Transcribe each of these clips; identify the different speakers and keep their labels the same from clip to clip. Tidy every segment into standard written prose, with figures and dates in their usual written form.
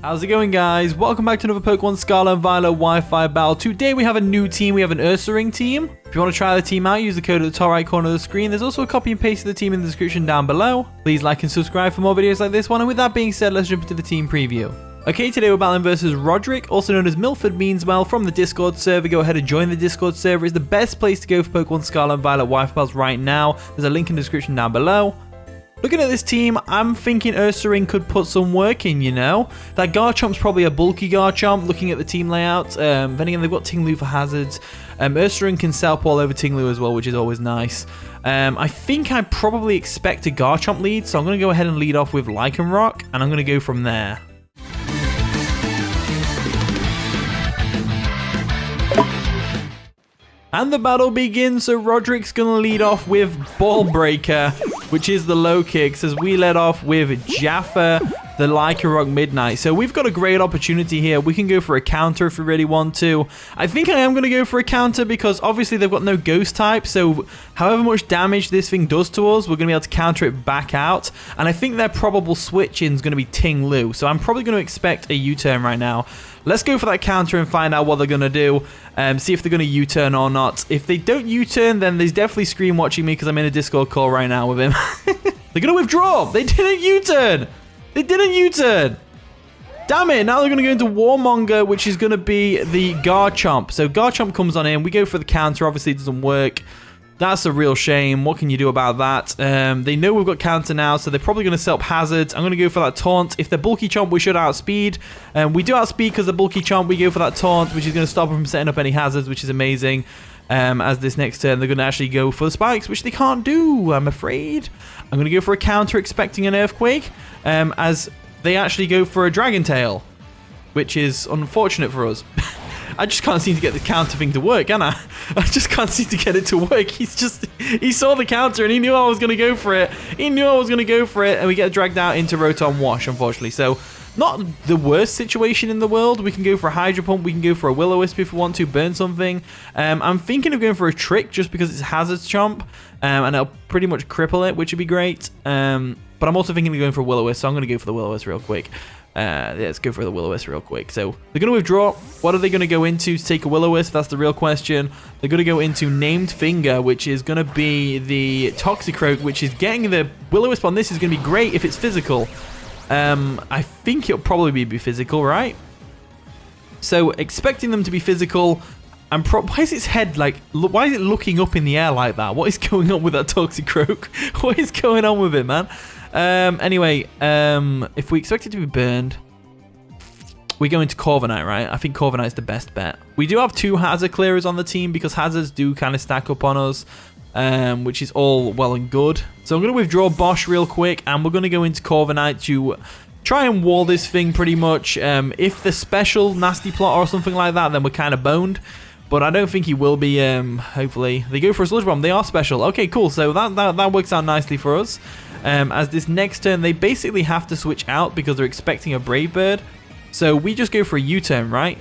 Speaker 1: How's it going, guys? Welcome back to another Pokemon Scarlet and Violet Wi-Fi battle. Today we have a new team. We have an Ursaring team. If you want to try the team out, use the code at the top right corner of the screen. There's also a copy and paste of the team in the description down below. Please like and subscribe for more videos like this one. And with that being said, let's jump into the team preview. Okay, today we're battling versus Roderick, also known as Milford Meanswell, from the Discord server. Go ahead and join the Discord server. It's the best place to go for Pokemon Scarlet and Violet Wi-Fi battles right now. There's a link in the description down below. Looking at this team, I'm thinking Ursaring could put some work in, you know? That Garchomp's probably a bulky Garchomp, looking at the team layout. Then again, they've got Tinglu for hazards. Ursaring can Self Wall over Tinglu as well, which is always nice. I think I probably expect a Garchomp lead, so I'm going to go ahead and lead off with Lycanroc, and I'm going to go from there. And the battle begins, so Roderick's going to lead off with Ball Breaker, which is the low kicks, as we led off with Jaffa, the Lycanroc-Midnight. So we've got a great opportunity here. We can go for a counter if we really want to. I think I am going to go for a counter because obviously they've got no ghost type, so however much damage this thing does to us, we're going to be able to counter it back out. And I think their probable switch-in is going to be Tinglu, so I'm probably going to expect a U-turn right now. Let's go for that counter and find out what they're going to do. See if they're going to U-turn or not. If they don't U-turn, then there's definitely screen watching me because I'm in a Discord call right now with him. They're going to withdraw. They didn't U-turn. They didn't U-turn. Damn it. Now they're going to go into Warmonger, which is going to be the Garchomp. So Garchomp comes on in. We go for the counter. Obviously, it doesn't work. That's a real shame. What can you do about that? They know we've got counter now, so they're probably going to set up hazards. I'm going to go for that taunt. If they're bulky chomp, we should outspeed. We do outspeed because they're bulky chomp. We go for that taunt, which is going to stop them from setting up any hazards, which is amazing. As this next turn, they're going to actually go for the spikes, which they can't do, I'm afraid. I'm going to go for a counter, expecting an earthquake, as they actually go for a dragon tail, which is unfortunate for us. I just can't seem to get the counter thing to work, can I? I just can't seem to get it to work. He saw the counter and he knew I was going to go for it. He knew I was going to go for it, and we get dragged out into Rotom-Wash, unfortunately. So, not the worst situation in the world. We can go for a Hydro Pump. We can go for a Will-O-Wisp if we want to, burn something. I'm thinking of going for a Trick just because it's Hazards Chomp, and it'll pretty much cripple it, which would be great. But I'm also thinking of going for a Will-O-Wisp, so I'm going to go for the Will-O-Wisp real quick. Let's go for the Will-O-Wisp real quick. So they're going to withdraw. What are they going to go into to take a Will-O-Wisp? That's the real question. They're going to go into Named Finger, which is going to be the Toxicroak, which is getting the Will-O-Wisp on this is going to be great if it's physical. I think it'll probably be physical, right? So expecting them to be physical. Why is its head like? Why is it looking up in the air like that? What is going on with that Toxicroak? What is going on with it, man? Anyway, if we expect it to be burned, we go into Corviknight, right? I think Corviknight's the best bet. We do have two hazard clearers on the team because hazards do kind of stack up on us, which is all well and good. So I'm going to withdraw Bosche real quick, and we're going to go into Corviknight to try and wall this thing pretty much. If the special nasty plot or something like that, then we're kind of boned. But I don't think he will be, hopefully. They go for a Sludge Bomb. They are special. Okay, cool. So that works out nicely for us. As this next turn, they basically have to switch out because they're expecting a Brave Bird. So we just go for a U-turn, right?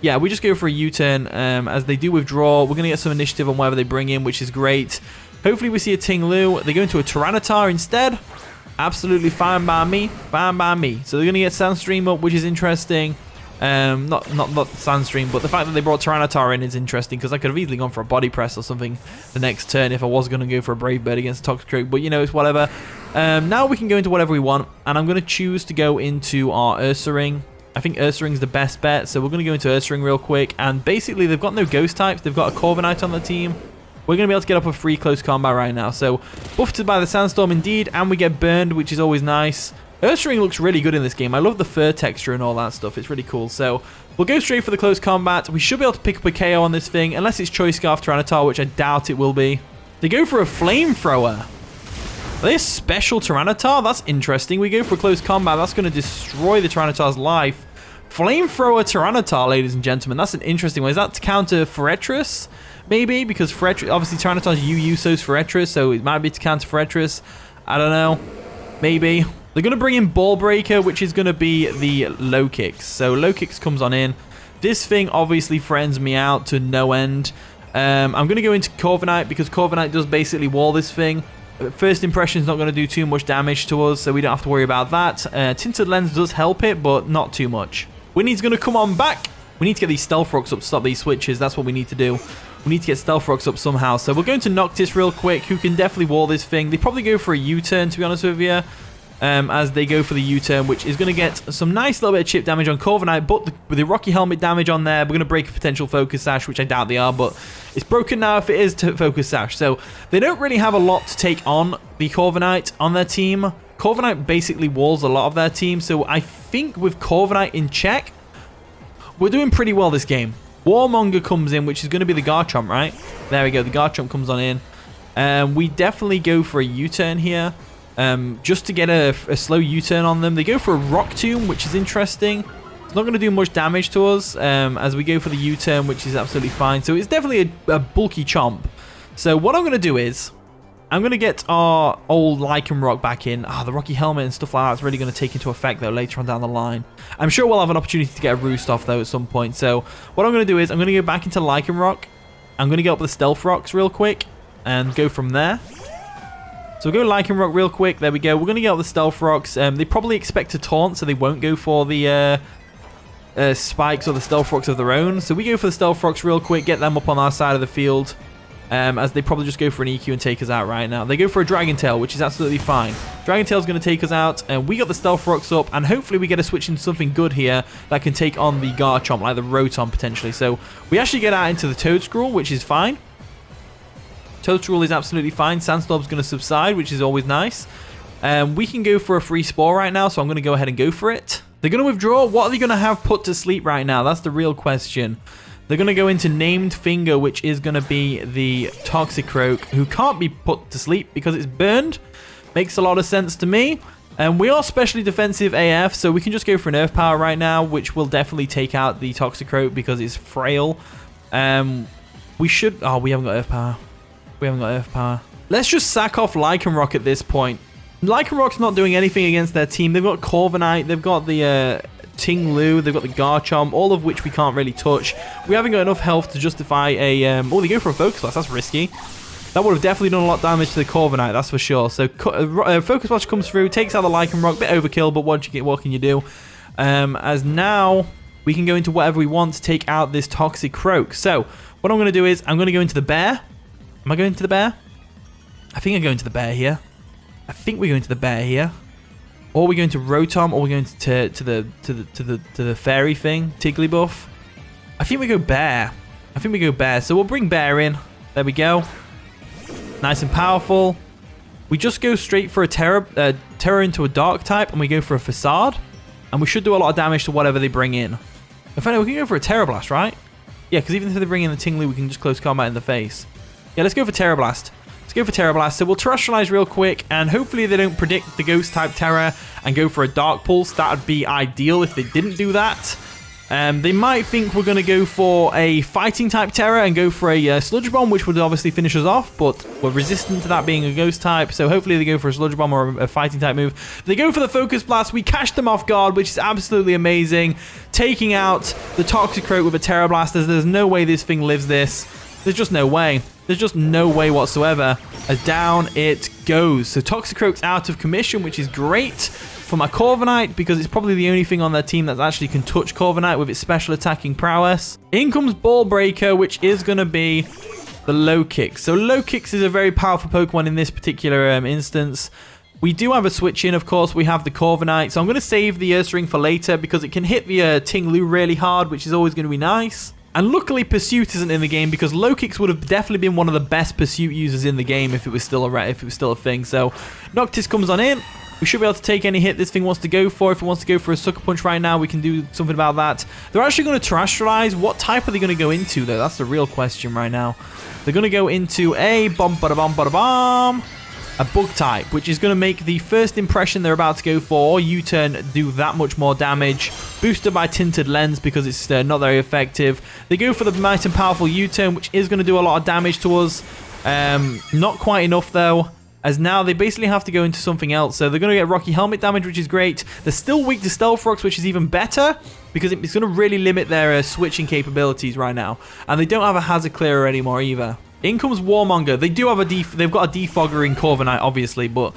Speaker 1: Yeah, we just go for a U-turn. As they do withdraw, we're going to get some initiative on whatever they bring in, which is great. Hopefully we see a Tinglu. They go into a Tyranitar instead. Absolutely fine by me. Fine by me. So they're going to get Sandstream up, which is interesting. Not Sandstream, but the fact that they brought Tyranitar in is interesting because I could have easily gone for a Body Press or something the next turn if I was going to go for a Brave Bird against Toxicroak, but you know, it's whatever. Now we can go into whatever we want, and I'm going to choose to go into our Ursaring. I think Ursaring's the best bet, so we're going to go into Ursaring real quick, and basically they've got no Ghost types, they've got a Corviknight on the team. We're going to be able to get up a free close combat right now, so buffed by the Sandstorm indeed, and we get burned, which is always nice. Ursaring looks really good in this game. I love the fur texture and all that stuff. It's really cool. So we'll go straight for the close combat. We should be able to pick up a KO on this thing, unless it's Choice Scarf Tyranitar, which I doubt it will be. They go for a Flamethrower. Are they a special Tyranitar? That's interesting. We go for a close combat. That's going to destroy the Tyranitar's life. Flamethrower Tyranitar, ladies and gentlemen. That's an interesting one. Is that to counter Forretress? Maybe, because Forretress, obviously Tyranitar's UU-So's Forretress, so it might be to counter Forretress. I don't know. Maybe. They're going to bring in Ball Breaker, which is going to be the low kicks. So low kicks comes on in. This thing obviously friends me out to no end. I'm going to go into Corviknight because Corviknight does basically wall this thing. First impression is not going to do too much damage to us, so we don't have to worry about that. Tinted Lens does help it, but not too much. Winnie's going to come on back. We need to get these Stealth Rocks up to stop these switches. That's what we need to do. We need to get Stealth Rocks up somehow. So we're going to Noctis real quick, who can definitely wall this thing. They probably go for a U-turn, to be honest with you, as they go for the U-turn, which is going to get some nice little bit of chip damage on Corviknight, but with the Rocky Helmet damage on there, we're going to break a potential Focus Sash, which I doubt they are, but it's broken now if it is to Focus Sash. So they don't really have a lot to take on the Corviknight on their team. Corviknight basically walls a lot of their team, so I think with Corviknight in check, we're doing pretty well this game. Warmonger comes in, which is going to be the Garchomp, right? There we go. The Garchomp comes on in. We definitely go for a U-turn here, just to get a slow U-turn on them. They go for a Rock Tomb, which is interesting. It's not going to do much damage to us as we go for the U-turn, which is absolutely fine. So it's definitely a bulky Chomp. So what I'm going to do is I'm going to get our old Lycanroc back in. The Rocky Helmet and stuff like that's really going to take into effect, though, later on down the line. I'm sure we'll have an opportunity to get a Roost off, though, at some point. So what I'm going to do is I'm going to go back into Lycanroc. I'm going to get up the Stealth Rocks real quick and go from there. So we'll go Lycanroc real quick. There we go. We're going to get up the Stealth Rocks. They probably expect to taunt, so they won't go for the spikes or the Stealth Rocks of their own. So we go for the Stealth Rocks real quick, get them up on our side of the field. As they probably just go for an EQ and take us out right now. They go for a Dragon Tail, which is absolutely fine. Dragon Tail's going to take us out, and we got the Stealth Rocks up, and hopefully we get a switch into something good here that can take on the Garchomp, like the Rotom potentially. So we actually get out into the Toedscruel, which is fine. Toedscruel is absolutely fine. Sandstorm's going to subside, which is always nice. We can go for a free Spore right now, so I'm going to go ahead and go for it. They're going to withdraw. What are they going to have put to sleep right now? That's the real question. They're going to go into Named Finger, which is going to be the Toxicroak, who can't be put to sleep because it's burned. Makes a lot of sense to me. And we are specially defensive AF, so we can just go for an Earth Power right now, which will definitely take out the Toxicroak because it's frail. We should... Oh, we haven't got Earth Power. We haven't got Earth Power. Let's just sack off Lycanroc at this point. Lycanroc's not doing anything against their team. They've got Corviknight, they've got the... Ting-Lu, they've got the Garchomp, all of which we can't really touch. We haven't got enough health to justify a... oh, they go for a Focus Blast. That's risky. That would have definitely done a lot of damage to the Corviknight, that's for sure. So, Focus Blast comes through, takes out the Lycanroc. Bit overkill, but what can you do? As now, we can go into whatever we want to take out this Toxicroak. So, what I'm going to do is, I'm going to go into the Bear. Am I going to the Bear? I think I'm going to the Bear here. I think we're going to the Bear here. Or we're going to Rotom, or we're going to the fairy thing, Tigglybuff. I think we go Bear. I think we go Bear. So we'll bring Bear in. There we go. Nice and powerful. We just go straight for a Terra into a Dark type, and we go for a Facade. And we should do a lot of damage to whatever they bring in. In fact, we can go for a Tera Blast, right? Yeah, because even if they bring in the Ting-Lu, we can just close combat in the face. Yeah, let's go for Tera Blast. Let's go for Tera Blast. So we'll Terrestrialize real quick, and hopefully they don't predict the Ghost-type Terra and go for a Dark Pulse. That would be ideal if they didn't do that. They might think we're going to go for a Fighting-type Terra and go for a Sludge Bomb, which would obviously finish us off, but we're resistant to that being a Ghost-type, so hopefully they go for a Sludge Bomb or a Fighting-type move. They go for the Focus Blast. We catch them off guard, which is absolutely amazing. Taking out the Toxicroak with a Tera Blast. There's no way this thing lives this. There's just no way. There's just no way whatsoever. As down it goes. So Toxicroak's out of commission, which is great for my Corviknight, because it's probably the only thing on their team that actually can touch Corviknight with its special attacking prowess. In comes Ball Breaker, which is going to be the Low Kicks. So Low Kicks is a very powerful Pokemon in this particular instance. We do have a switch in, of course. We have the Corviknight. So I'm going to save the Ursaring for later because it can hit the Ting-Lu really hard, which is always going to be nice. And luckily, Pursuit isn't in the game because Low Kicks would have definitely been one of the best Pursuit users in the game if it was still a thing. So Noctis comes on in. We should be able to take any hit this thing wants to go for. If it wants to go for a Sucker Punch right now, we can do something about that. They're actually going to Terrestrialize. What type are they going to go into, though? That's the real question right now. They're going to go into a Bum-Ba-Da-Bum-Ba-Da-Bum. A Bug type, which is going to make the first impression they're about to go for, U-turn, do that much more damage. Boosted by Tinted Lens because it's not very effective. They go for the nice and powerful U-turn, which is going to do a lot of damage to us. Not quite enough, though, as now they basically have to go into something else. So they're going to get Rocky Helmet damage, which is great. They're still weak to Stealth Rocks, which is even better because it's going to really limit their switching capabilities right now. And they don't have a Hazard Clearer anymore either. In comes Warmonger. They do have they've got a Defogger in Corviknight, obviously, but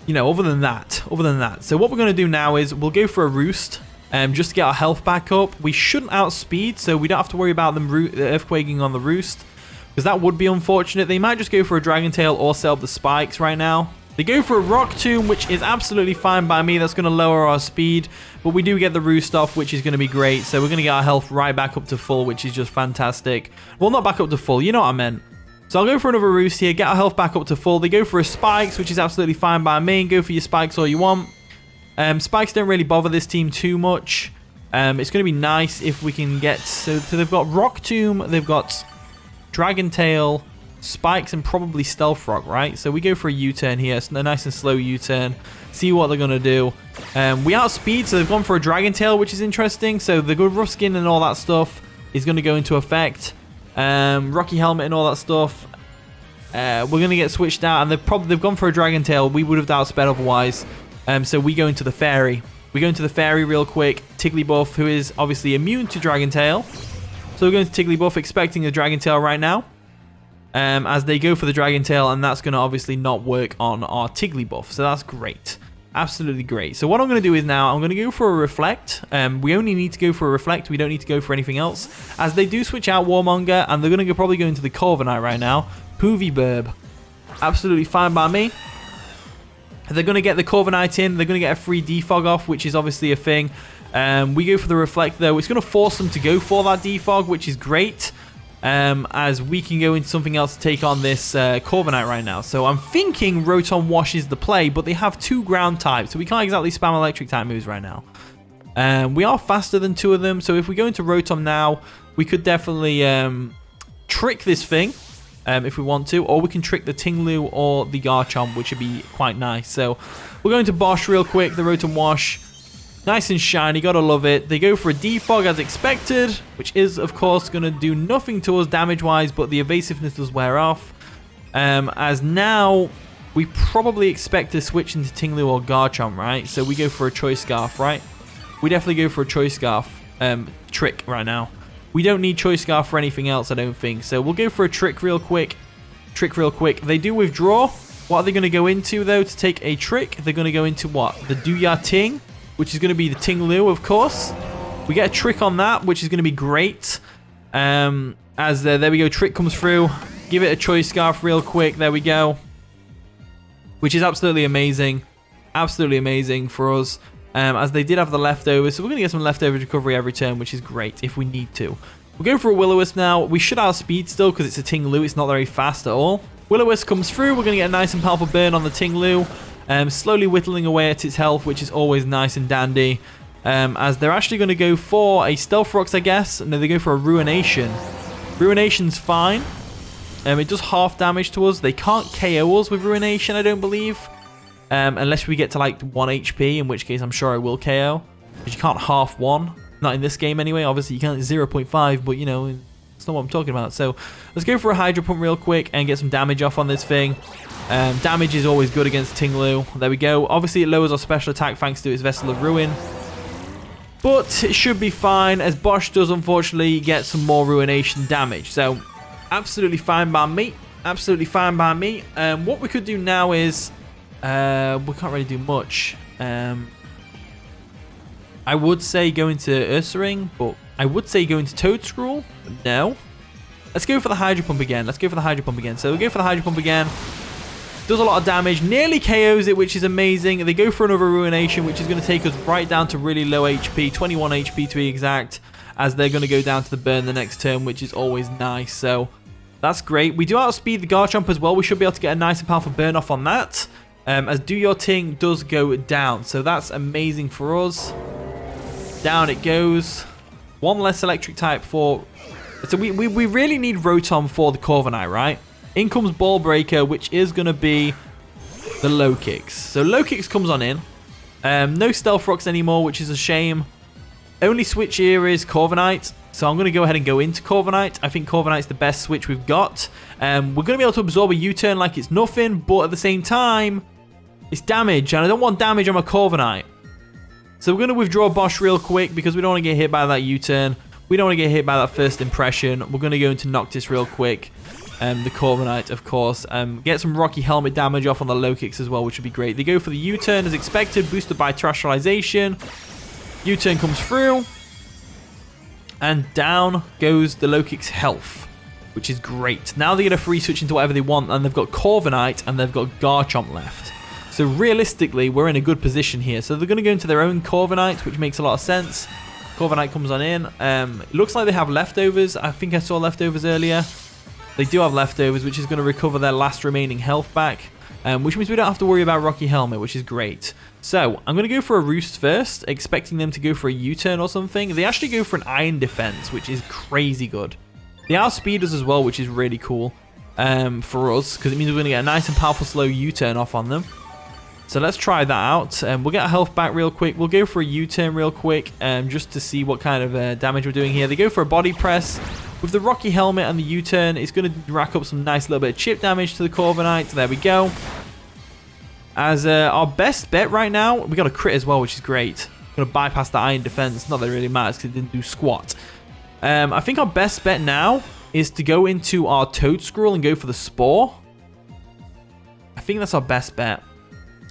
Speaker 1: you know, other than that. So what we're going to do now is we'll go for a Roost, just to get our health back up. We shouldn't outspeed, so we don't have to worry about them earthquaking on the Roost, because that would be unfortunate. They might just go for a Dragon Tail or sell the spikes right now. They go for a Rock Tomb, which is absolutely fine by me. That's going to lower our speed, but we do get the Roost off, which is going to be great. So we're going to get our health right back up to full, which is just fantastic. Well, not back up to full. You know what I meant. So I'll go for another Roost here, get our health back up to full. They go for a Spikes, which is absolutely fine by me. Go for your Spikes all you want. Spikes don't really bother this team too much. It's going to be nice if we can get... So they've got Rock Tomb, they've got Dragon Tail, Spikes, and probably Stealth Rock, right? So we go for a U-turn here. It's a nice and slow U-turn. See what they're going to do. We outspeed, so they've gone for a Dragon Tail, which is interesting. So the good rough skin and all that stuff is going to go into effect. Rocky Helmet and all that stuff. We're going to get switched out, and they've gone for a Dragon Tail. We would have outsped otherwise. So we go into the Fairy. We go into the Fairy real quick. Tigglybuff, who is obviously immune to Dragon Tail. So we're going to Tigglybuff, expecting a Dragon Tail right now. As they go for the Dragon Tail, and that's going to obviously not work on our Tigglybuff. So that's great. Absolutely great. So what I'm going to do is now I'm going to go for a Reflect. We only need to go for a Reflect. We don't need to go for anything else. As they do switch out Warmonger, and they're going to probably go into the Corviknight right now. Poovy Burb. Absolutely fine by me. They're going to get the Corviknight in. They're going to get a free Defog off, which is obviously a thing. We go for the Reflect, though. It's going to force them to go for that Defog, which is great. As we can go into something else to take on this Corviknight right now. So I'm thinking Rotom-Wash is the play, but they have 2 ground types, so we can't exactly spam electric type moves right now. We are faster than 2 of them, so if we go into Rotom now, we could definitely trick this thing if we want to, or we can trick the Tinglu or the Garchomp, which would be quite nice. So we're going to Bosche real quick, the Rotom-Wash. Nice and shiny, gotta love it. They go for a Defog as expected, which is, of course, going to do nothing to us damage-wise, but the evasiveness does wear off. As now, we probably expect to switch into Tinglu or Garchomp, right? So we go for a Choice Scarf, right? We definitely go for a Choice Scarf trick right now. We don't need Choice Scarf for anything else, I don't think. So we'll go for a Trick real quick. They do withdraw. What are they going to go into, though, to take a Trick? They're going to go into what? The Dooyah Ting, which is going to be the Tinglu, of course. We get a Trick on that, which is going to be great. There we go, Trick comes through. Give it a Choice Scarf real quick. There we go. Which is absolutely amazing. Absolutely amazing for us. As they did have the leftovers. So we're going to get some leftover recovery every turn, which is great if we need to. We'll go for a Will-O-Wisp now. We should outspeed still because it's a Tinglu. It's not very fast at all. Will-O-Wisp comes through. We're going to get a nice and powerful burn on the Tinglu. Slowly whittling away at its health, which is always nice and dandy. As they're actually going to go for a Stealth Rocks, I guess. No, they go for a Ruination. Ruination's fine. It does half damage to us. They can't KO us with Ruination, I don't believe. Unless we get to like 1 HP, in which case I'm sure I will KO. Because you can't half 1. Not in this game anyway. Obviously you can't 0.5, but you know, it's not what I'm talking about. So let's go for a Hydro Pump real quick and get some damage off on this thing. Damage is always good against Tinglu. There we go. Obviously it lowers our special attack thanks to its Vessel of Ruin. But it should be fine, as Bosche does unfortunately get some more Ruination damage. So absolutely fine by me. Absolutely fine by me. What we could do now is... we can't really do much. I would say go into Ursaring, but I would say go into Toedscruel. No. Let's go for the Hydro Pump again. So we'll go for the Hydro Pump again. Does a lot of damage. Nearly KOs it, which is amazing. They go for another Ruination, which is going to take us right down to really low HP. 21 HP to be exact. As they're going to go down to the burn the next turn, which is always nice. So that's great. We do outspeed the Garchomp as well. We should be able to get a nice and powerful burn off on that. As Do Your Ting does go down. So that's amazing for us. Down it goes. 1 less electric type for... So we really need Rotom for the Corviknight, right? In comes Ball Breaker, which is going to be the Low Kicks. So Low Kicks comes on in. No Stealth Rocks anymore, which is a shame. Only switch here is Corviknight. So I'm going to go ahead and go into Corviknight. I think Corviknight's the best switch we've got. We're going to be able to absorb a U-turn like it's nothing, but at the same time, it's damage, and I don't want damage on my Corviknight. So we're going to withdraw Bosche real quick because we don't want to get hit by that U-turn. We don't want to get hit by that first impression. We're going to go into Noctis real quick. the Corviknight, of course. Get some Rocky Helmet damage off on the low kicks as well, which would be great. They go for the U-turn as expected, boosted by Terrestrialization. U-turn comes through. And down goes the low kick's health, which is great. Now they get a free switch into whatever they want, and they've got Corviknight and they've got Garchomp left. So realistically, we're in a good position here. So they're going to go into their own Corviknight, which makes a lot of sense. Corviknight comes on in. It looks like they have leftovers. I think I saw leftovers earlier. They do have leftovers, which is going to recover their last remaining health back, which means we don't have to worry about Rocky Helmet, which is great. So I'm going to go for a Roost first, expecting them to go for a U-turn or something. They actually go for an Iron Defense, which is crazy good. They outspeed us as well, which is really cool for us, because it means we're going to get a nice and powerful slow U-turn off on them. So let's try that out. We'll get our health back real quick. We'll go for a U-turn real quick just to see what kind of damage we're doing here. They go for a body press. With the Rocky Helmet and the U-turn, it's going to rack up some nice little bit of chip damage to the Corviknight. There we go. As our best bet right now, we got a crit as well, which is great. Going to bypass the Iron Defense. Not that it really matters because it didn't do squat. I think our best bet now is to go into our Toedscruel and go for the Spore. I think that's our best bet.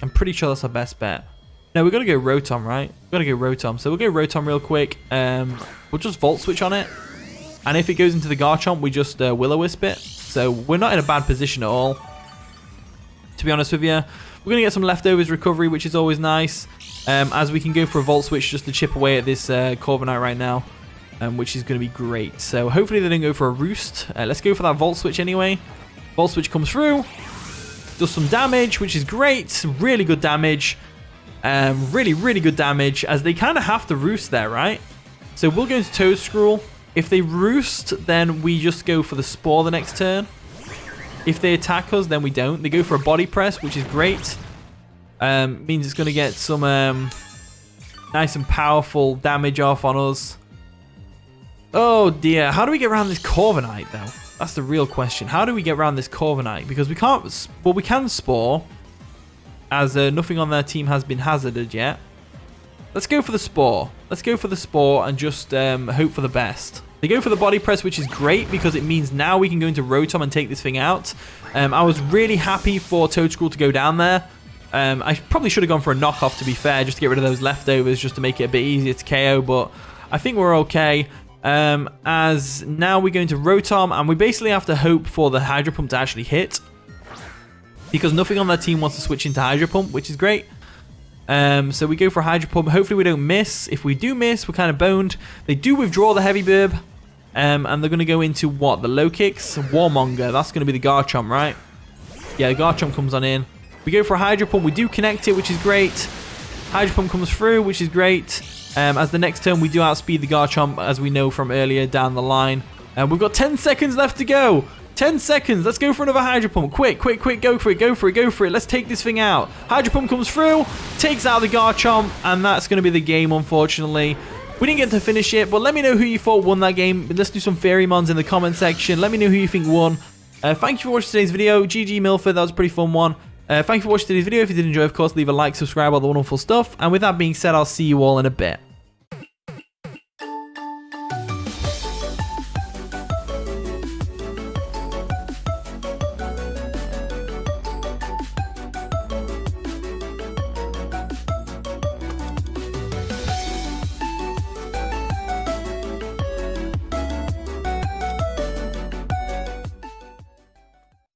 Speaker 1: I'm pretty sure that's our best bet. No, we've got to go Rotom, right? We've got to go Rotom. So we'll go Rotom real quick. We'll just Volt Switch on it. And if it goes into the Garchomp, we just Will-O-Wisp it. So we're not in a bad position at all, to be honest with you. We're going to get some leftovers recovery, which is always nice. As we can go for a Volt Switch just to chip away at this Corviknight right now. Which is going to be great. So hopefully they don't go for a Roost. Let's go for that Volt Switch anyway. Volt Switch comes through. Does some damage, which is great. Really good damage. Really, really good damage. As they kind of have to Roost there, right? So we'll go into Toedscruel. If they Roost, then we just go for the Spore the next turn. If they attack us, then we don't. They go for a Body Press, which is great. Means it's going to get some nice and powerful damage off on us. Oh dear, how do we get around this Corviknight though? That's the real question. How do we get around this Corviknight? Because we can't, well, we can Spore, as nothing on their team has been hazarded yet. Let's go for the Spore. Let's go for the Spore and just hope for the best. They go for the Body Press, which is great because it means now we can go into Rotom and take this thing out. I was really happy for Toedscruel to go down there. I probably should have gone for a knockoff, to be fair, just to get rid of those leftovers, just to make it a bit easier to KO, but I think we're okay. As now we go into Rotom, and we basically have to hope for the Hydro Pump to actually hit, because nothing on their team wants to switch into Hydro Pump, which is great. So we go for Hydro Pump. Hopefully we don't miss. If we do miss, we're kind of boned. They do withdraw the Heavy Burb, and they're going to go into what? The low kicks? Warmonger. That's going to be the Garchomp, right? Yeah, the Garchomp comes on in. We go for a Hydro Pump. We do connect it, which is great. Hydro Pump comes through, which is great. As the next turn, we do outspeed the Garchomp, as we know from earlier down the line. We've got 10 seconds left to go. 10 seconds. Let's go for another Hydro Pump. Quick, quick, quick. Go for it, go for it, go for it. Let's take this thing out. Hydro Pump comes through, takes out the Garchomp, and that's going to be the game, unfortunately. We didn't get to finish it, but let me know who you thought won that game. Let's do some Fairy-Mons in the comment section. Let me know who you think won. Thank you for watching today's video. GG Milford, that was a pretty fun one. Thank you for watching today's video. If you did enjoy, of course, leave a like, subscribe, all the wonderful stuff. And with that being said, I'll see you all in a bit.